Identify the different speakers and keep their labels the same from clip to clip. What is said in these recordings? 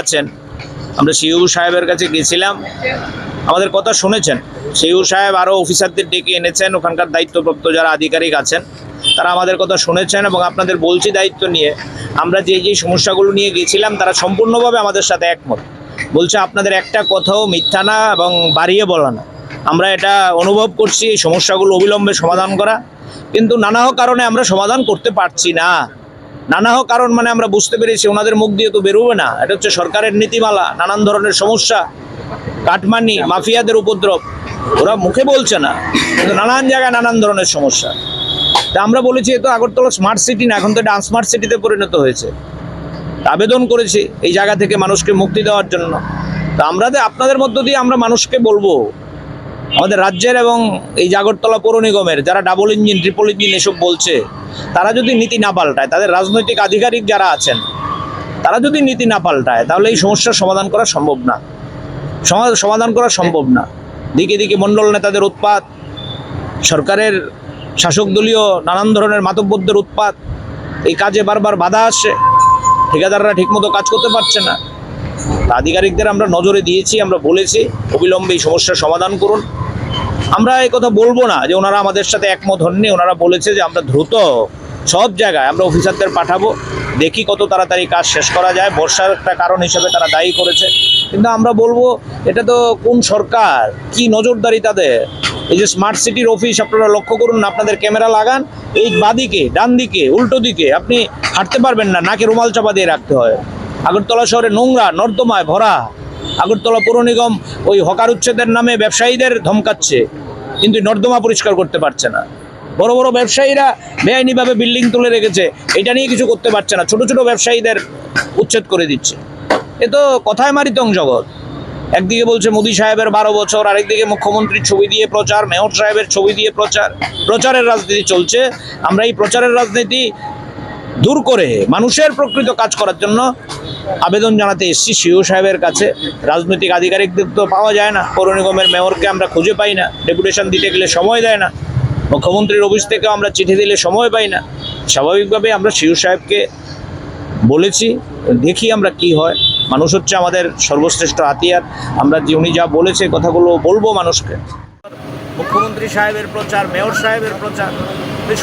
Speaker 1: আছেন, আমরা সিইও সাহেবের কাছে গেছিলাম, আমাদের কথা শুনেছেন। সিইও সাহেব আরও অফিসারদের ডেকে এনেছেন, ওখানকার দায়িত্বপ্রাপ্ত যারা আধিকারিক আছেন তারা আমাদের কথা শুনেছেন এবং আপনাদের বলছি দায়িত্ব নিয়ে আমরা যে সমস্যাগুলো নিয়ে গেছিলাম তারা সম্পূর্ণভাবে আমাদের সাথে একমত। বলছে আপনাদের একটা কথাও মিথ্যা না এবং বাড়িয়ে বলা না। আমরা এটা অনুভব করছি এই সমস্যাগুলো অবিলম্বে সমাধান করা, কিন্তু নানা কারণে আমরা সমাধান করতে পারছি না। নানা কারণ মানে আমরা বুঝতে পেরেছি ওনাদের মুখ দিয়ে তো বেরোবে না। এটা হচ্ছে সরকারের নীতিমালা, নানান ধরনের সমস্যা, কাটমানি, মাফিয়াদের উপদ্রব, ওরা মুখে বলছে না কিন্তু নানান জায়গায় নানান ধরনের সমস্যা। তা আমরা বলেছি এ তো আগরতলা স্মার্ট সিটি না, এখন তো এটা আনস্মার্ট সিটিতে পরিণত হয়েছে। আবেদন করেছি এই জায়গা থেকে মানুষকে মুক্তি দেওয়ার জন্য। তা আমরা আপনাদের মধ্য দিয়ে আমরা মানুষকে বলবো আমাদের রাজ্যের এবং এই আগরতলা পৌর নিগমের যারা ডাবল ইঞ্জিন ট্রিপল ইঞ্জিন এসব বলছে তারা যদি নীতি না পাল্টায়, তাদের রাজনৈতিক আধিকারিক যারা আছেন তারা যদি নীতি না পাল্টায় তাহলে এই সমস্যার সমাধান করা সম্ভব না। দিকে দিকে মণ্ডল নেতাদের উৎপাত, সরকারের শাসক দলীয় নানান ধরনের মাতব্বরদের উৎপাত, এই কাজে বারবার বাধা আসে, ঠিকাদাররা ঠিকমতো কাজ করতে পারছে না। আধিকারিকদের আমরা নজরে দিয়েছি, আমরা বলেছি অবিলম্বে এই সমস্যার সমাধান করুন। আমরা এই কথা বলবো না যে ওনারা আমাদের সাথে একমত হননি, ওনারা বলেছে যে আমরা দ্রুত সব জায়গায় আমরা অফিসারদের পাঠাবো, দেখি কত তাড়াতাড়ি কাজ শেষ করা যায়। বর্ষার একটা কারণ হিসেবে তারা দায়ী করেছে, কিন্তু আমরা বলবো এটা তো কোন সরকার, কি নজরদারি তাদের। এই যে স্মার্ট সিটির অফিস আপনারা লক্ষ্য করুন, আপনাদের ক্যামেরা লাগান, এই বাদিকে ডান দিকে উল্টো দিকে আপনি হাঁটতে পারবেন না, নাকে রুমাল চাপা দিয়ে রাখতে হয়। আগরতলা শহরে নোংরা নর্দমায় ভরা। আগরতলা পৌর নিগম ওই হকার উচ্ছেদের নামে ব্যবসায়ীদের ধমকাচ্ছে, কিন্তু নর্দমা পরিষ্কার করতে পারছে না। বড় বড় ব্যবসায়ীরা বেআইনিভাবে বিল্ডিং তুলে রেখেছে, এটা নিয়ে কিছু করতে পারছে না, ছোট ছোট ব্যবসায়ীদের উচ্ছেদ করে দিচ্ছে। এ তো কথায় মারিতং জগৎ। একদিকে বলছে মোদি সাহেবের 12 বছর, আরেকদিকে মুখ্যমন্ত্রীর ছবি দিয়ে প্রচার, মেয়র সাহেবের ছবি দিয়ে প্রচারের রাজনীতি চলছে। আমরা এই প্রচারের রাজনীতি দূর করে মানুষের প্রকৃত কাজ করার জন্য আবেদন জানাতে এসেছি সিইও সাহেবের কাছে। রাজনৈতিক আধিকারিকদের তো পাওয়া যায় না, পৌর নিগমের মেয়রকে আমরা খুঁজে পাই না, ডেপুটেশন দিতে গেলে সময় দেয় না, মুখ্যমন্ত্রীর অফিস থেকেও আমরা চিঠি দিলে সময় পাই না। স্বাভাবিকভাবে আমরা সিইও সাহেবকে বলেছি, দেখি আমরা কি হয়। মানুষ হচ্ছে আমাদের সর্বশ্রেষ্ঠ হাতিয়ার। আমরা উনি যা বলেছে কথাগুলো বলবো মানুষকে। মুখ্যমন্ত্রী সাহেবের প্রচার, মেয়র সাহেবের প্রচার,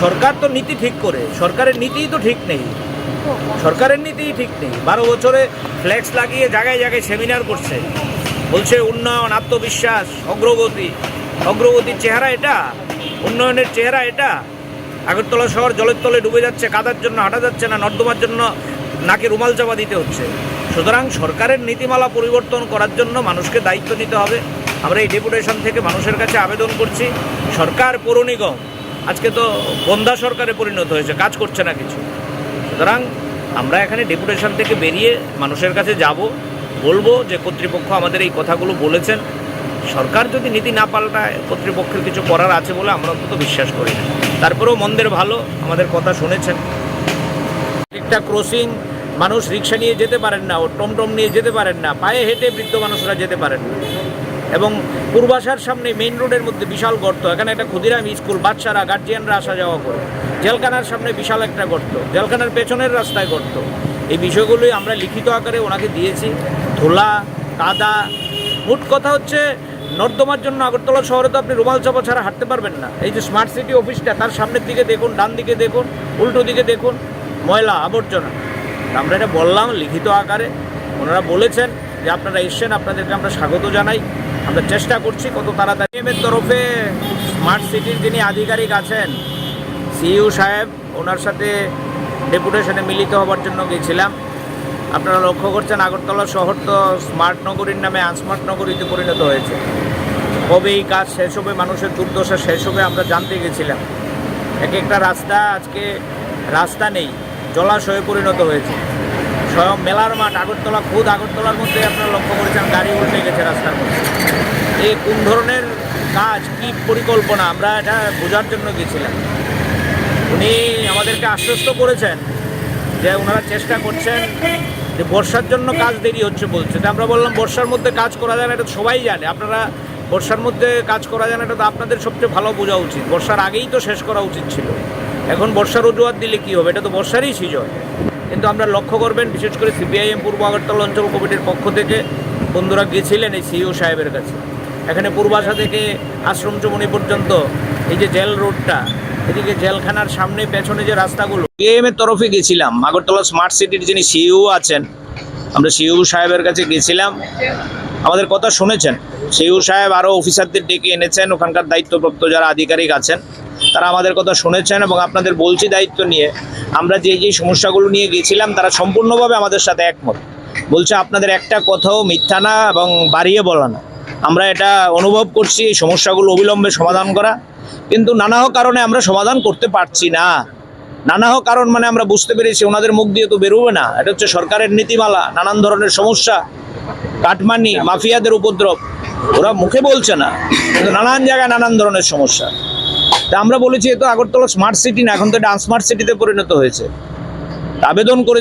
Speaker 1: সরকার তো নীতি ঠিক করে, সরকারের নীতিই তো ঠিক নেই, 12 বছরে ফ্ল্যাক্স লাগিয়ে জায়গায় জায়গায় সেমিনার করছে, বলছে উন্নয়ন, আত্মবিশ্বাস, অগ্রগতির চেহারা এটা, উন্নয়নের চেহারা এটা। আগরতলা শহর জলের তলে ডুবে যাচ্ছে, কাদার জন্য হাঁটা যাচ্ছে না, নর্দমার জন্য নাকে রুমাল চাপা দিতে হচ্ছে। সুতরাং সরকারের নীতিমালা পরিবর্তন করার জন্য মানুষকে দায়িত্ব নিতে হবে। আমরা এই ডেপুটেশন থেকে মানুষের কাছে আবেদন করছি। সরকার, পৌর নিগম আজকে তো বন্ধা সরকারে পরিণত হয়েছে, কাজ করছে না কিছু। সুতরাং আমরা এখানে ডেপুটেশন থেকে বেরিয়ে মানুষের কাছে যাব, বলবো যে কর্তৃপক্ষ আমাদের এই কথাগুলো বলেছেন, সরকার যদি নীতি না পাল্টায় কর্তৃপক্ষের কিছু করার আছে বলে আমরা অন্তত বিশ্বাস করি না। তারপরেও মন্দের ভালো আমাদের কথা শুনেছেন। একটা ক্রসিং মানুষ রিক্সা নিয়ে যেতে পারেন না, ও টমটম নিয়ে যেতে পারেন না, পায়ে হেঁটে বৃদ্ধ মানুষরা যেতে পারেন না। এবং পূর্বাশার সামনে মেইন রোডের মধ্যে বিশাল গর্ত, এখানে একটা ক্ষুদিরাম স্কুল, বাচ্চারা গার্জিয়ানরা আসা যাওয়া করে। জেলখানার সামনে বিশাল একটা গর্ত, জেলখানার পেছনের রাস্তায় গর্ত। এই বিষয়গুলোই আমরা লিখিত আকারে ওনাকে দিয়েছি। ধুলা, কাদা, মোট কথা হচ্ছে নর্দমার জন্য আগরতলা শহরে তো আপনি রুমাল চাপা ছাড়া হাঁটতে পারবেন না। এই যে স্মার্ট সিটি অফিসটা, তার সামনের দিকে দেখুন, ডান দিকে দেখুন, উল্টো দিকে দেখুন, ময়লা আবর্জনা। আমরা এটা বললাম লিখিত আকারে, ওনারা বলেছেন যে আপনারা এসছেন, আপনাদেরকে আমরা স্বাগত জানাই। আমরা চেষ্টা করছি কত তাড়াতাড়ি। এর তরফে স্মার্ট সিটির যিনি আধিকারিক আছেন সিইও সাহেব, ওনার সাথে ডেপুটেশনে মিলিত হবার জন্য গেছিলাম। আপনারা লক্ষ্য করছেন আগরতলা শহর তো স্মার্ট নগরীর নামে আনস্মার্ট নগরীতে পরিণত হয়েছে। কবে এই কাজ শেষ হবে, মানুষের দুর্দশা শেষ হবে, আমরা জানতে গেছিলাম। এক একটা রাস্তা আজকে রাস্তা নেই, জলাশয়ে পরিণত হয়েছে। স্বয়ং মেলার মাঠ আগরতলা, খুদ আগরতলার মধ্যে আপনারা লক্ষ্য করেছেন গাড়ি উল্টে গেছে রাস্তার মধ্যে। এই কোন ধরনের কাজ, কি পরিকল্পনা, আমরা এটা বোঝার জন্য গেছিলাম। উনি আমাদেরকে আশ্বস্ত করেছেন যে ওনারা চেষ্টা করছেন, যে বর্ষার জন্য কাজ দেরি হচ্ছে বলছে। তো আমরা বললাম বর্ষার মধ্যে কাজ করা যায় না, এটা সবাই জানে। আপনারা বর্ষার মধ্যে কাজ করা যায় না, এটা তো আপনাদের সবচেয়ে ভালো বোঝা উচিত। বর্ষার আগেই তো শেষ করা উচিত ছিল। এখন বর্ষার অজুহাত দিলে কী হবে, এটা তো বর্ষারই সিজন। কিন্তু আমরা লক্ষ্য করবেন, বিশেষ করে সিপিআইএম পূর্ব আগরতলা অঞ্চল কমিটির পক্ষ থেকে বন্ধুরা গেছিলেন এই সিইও সাহেবের কাছে। এখানে পূর্বাশা থেকে আশ্রম চমনি পর্যন্ত এই যে জেল রোডটা, এদিকে জেলখানার সামনে পেছনে যে রাস্তাগুলো, সিপিআইএম এর তরফে গেছিলাম। আগরতলা স্মার্ট সিটির যিনি সিইও আছেন, আমরা সিইও সাহেবের কাছে গেছিলাম, আমাদের কথা শুনেছেন। সিইও সাহেব আরও অফিসারদের ডেকে এনেছেন, ওখানকার দায়িত্বপ্রাপ্ত যারা আধিকারিক আছেন তারা আমাদের কথা শুনেছেন এবং আপনাদের বলছি দায়িত্ব নিয়ে, আমরা যে সমস্যাগুলো নিয়ে গেছিলাম তারা সম্পূর্ণভাবে আমাদের সাথে একমত। বলছে আপনাদের একটা কথাও মিথ্যা না এবং বাড়িয়ে বলা না। আমরা এটা অনুভব করছি, এই সমস্যাগুলো অবিলম্বে সমাধান করা, কিন্তু নানা কারণে আমরা সমাধান করতে পারছি না। নানা কারণ মানে আমরা বুঝতে পেরেছি, ওনাদের মুখ দিয়ে তো বেরোবে না। এটা হচ্ছে সরকারের নীতিমালা, নানান ধরনের সমস্যা, কাটমানি, মাফিয়াদের উপদ্রব, ওরা মুখে বলছে না, কিন্তু নানান জায়গায় নানান ধরনের সমস্যা। তা আমরা বলেছি এ তো আগরতলা স্মার্ট সিটি না, এখন তো এটা আনস্মার্ট সিটিতে পরিণত হয়েছে। আবেদন করে